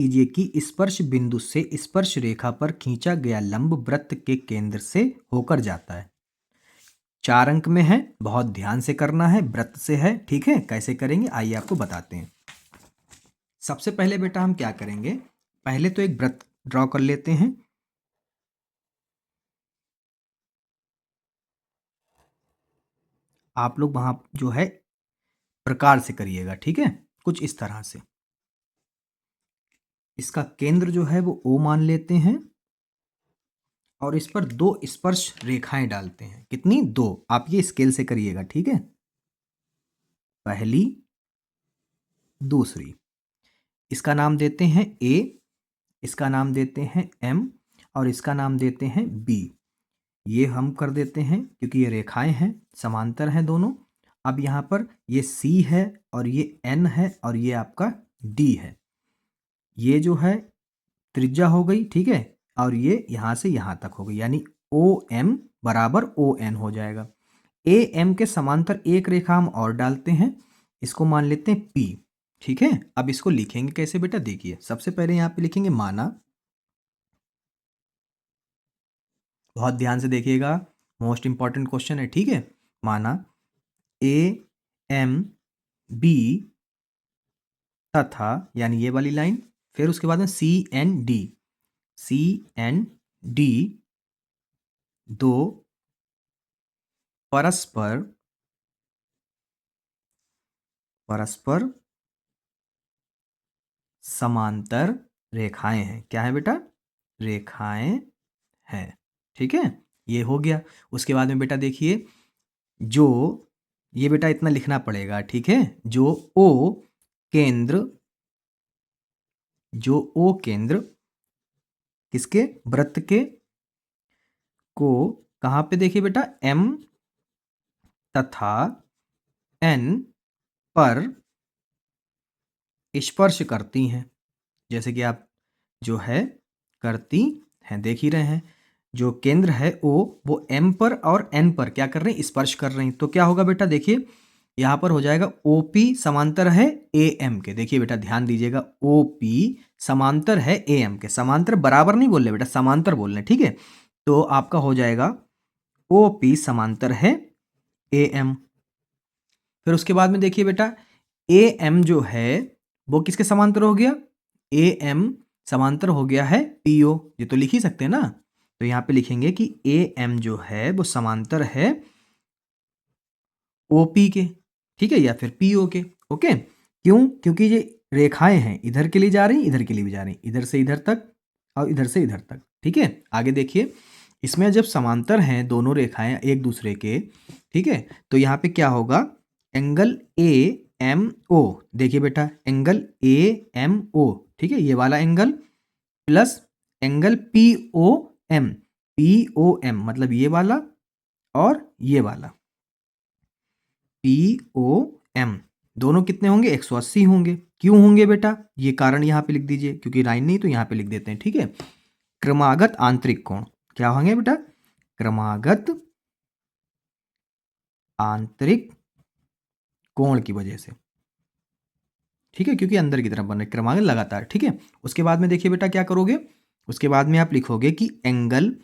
कीजिए कि स्पर्श बिंदु से स्पर्श रेखा पर खींचा गया लंब वृत्त के केंद्र से होकर जाता है। 4 अंक में है, बहुत ध्यान से करना है, वृत्त से है, ठीक है। कैसे करेंगे आइए आपको बताते हैं। सबसे पहले बेटा हम क्या करेंगे, पहले तो एक वृत्त ड्रॉ कर लेते हैं। आप लोग वहां जो है प्रकार से करिएगा, ठीक है, कुछ इस तरह से। इसका केंद्र जो है वो O मान लेते हैं और इस पर 2 स्पर्श रेखाएं डालते हैं। कितनी? 2। आप ये स्केल से करिएगा, ठीक है। पहली, दूसरी। इसका नाम देते हैं A, इसका नाम देते हैं M और इसका नाम देते हैं B। ये हम कर देते हैं क्योंकि ये रेखाएं हैं, समांतर हैं दोनों। अब यहाँ पर ये C है और ये N है और ये आपका D है। ये जो है त्रिज्या हो गई, ठीक है, और ये यहाँ से यहाँ तक हो गई, यानी OM बराबर ON हो जाएगा। AM के समांतर एक रेखा हम और डालते हैं, इसको मान लेते हैं P, ठीक है। अब इसको लिखेंगे कैसे बेटा, देखिए सबसे पहले यहाँ पे लिखेंगे माना, बहुत ध्यान से देखिएगा, मोस्ट इंपॉर्टेंट क्वेश्चन है, ठीक है। माना AMB तथा, यानी ये वाली लाइन, फिर उसके बाद में CND दो परस्पर समांतर रेखाएं हैं। क्या है बेटा? रेखाएं हैं, ठीक है। ये हो गया। उसके बाद में बेटा देखिए, जो ये बेटा इतना लिखना पड़ेगा, ठीक है। जो O केंद्र किसके? वृत्त के को कहाँ पे देखिए बेटा, M तथा N पर स्पर्श करती हैं, जैसे कि आप जो है करती हैं, देख ही रहे हैं। जो केंद्र है O वो M पर और N पर क्या कर रहे हैं, स्पर्श कर रहे हैं। तो क्या होगा बेटा, देखिए यहाँ पर हो जाएगा OP समांतर है AM के। देखिए बेटा ध्यान दीजिएगा, OP समांतर है AM के। समांतर बराबर नहीं बोल रहे बेटा, समांतर बोल रहे हैं, ठीक है। तो आपका हो जाएगा OP समांतर है AM। फिर उसके बाद में देखिए बेटा, AM जो है वो किसके समांतर हो गया? AM समांतर हो गया है PO। ये तो लिख ही सकते हैं ना। तो यहाँ पे लिखेंगे कि AM जो है वो समांतर है OP के, ठीक है, या फिर PO के। ओके, क्यों? क्योंकि ये रेखाएं हैं, इधर के लिए जा रही, इधर के लिए भी जा रही, इधर से इधर तक और इधर से इधर तक, ठीक है। आगे देखिए, इसमें जब समांतर हैं दोनों रेखाएं एक दूसरे के, ठीक है, तो यहाँ पे क्या होगा, एंगल AMO। देखिए बेटा, एंगल AMO, ठीक है, ये वाला एंगल प्लस एंगल POM मतलब ये वाला और ये वाला POM, दोनों कितने होंगे? 180 होंगे। क्यों होंगे बेटा? ये कारण यहाँ पे लिख दीजिए, क्योंकि लाइन नहीं तो यहाँ पे लिख देते हैं, ठीक है। क्रमागत आंतरिक कोण क्या होंगे बेटा? क्रमागत आंतरिक कोण की वजह से, ठीक है, क्योंकि अंदर की तरफ बन रहे क्रमागत लगातार, ठीक है। उसके बाद में देखिए बेटा क्या करोगे, उसके बाद में आप लिखोगे कि एंगल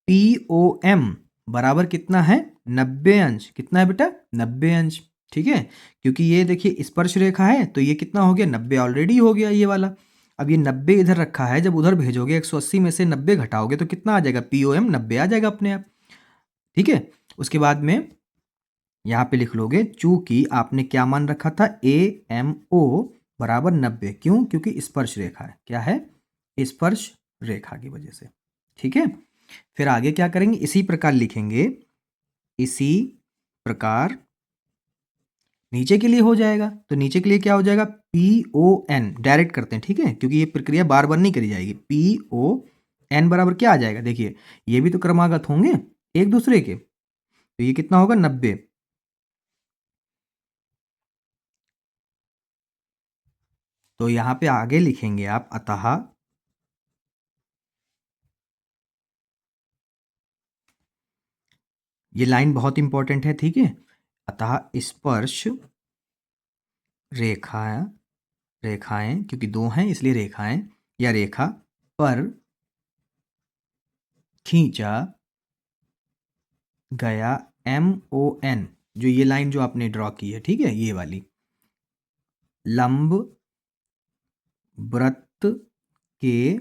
POM बराबर कितना है? 90 अंश। कितना है बेटा? 90 अंश, ठीक है। क्योंकि ये देखिए स्पर्श रेखा है, तो ये कितना हो गया? 90 ऑलरेडी हो गया ये वाला। अब ये 90 इधर रखा है, जब उधर भेजोगे 180 में से 90 घटाओगे तो कितना आ जाएगा? POM 90 आ जाएगा अपने आप, ठीक है। उसके बाद में यहाँ पे लिख लोगे, चूंकि आपने क्या मान रखा था? AMO बराबर 90। क्यों? क्योंकि स्पर्श रेखा है। क्या है? स्पर्श रेखा की वजह से, ठीक है। फिर आगे क्या करेंगे? इसी प्रकार लिखेंगे, इसी प्रकार नीचे के लिए हो जाएगा। तो नीचे के लिए क्या हो जाएगा? PON डायरेक्ट करते हैं, ठीक है, क्योंकि ये प्रक्रिया बार बार नहीं करी जाएगी। PON बराबर क्या आ जाएगा? देखिए ये भी तो क्रमागत होंगे एक दूसरे के, तो ये कितना होगा? 90। तो यहाँ पे आगे लिखेंगे आप, अतः ये लाइन बहुत इंपॉर्टेंट है, ठीक है। अतः स्पर्श रेखाएं, क्योंकि दो हैं इसलिए रेखाएं, या रेखा पर खींचा गया MON, जो ये लाइन जो आपने ड्रॉ की है, ठीक है, ये वाली लंब वृत्त के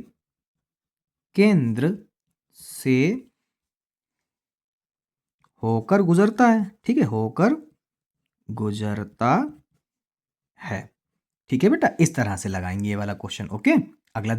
केंद्र से होकर गुजरता है, ठीक है, होकर गुजरता है। ठीक है बेटा, इस तरह से लगाएंगे ये वाला क्वेश्चन। ओके, अगला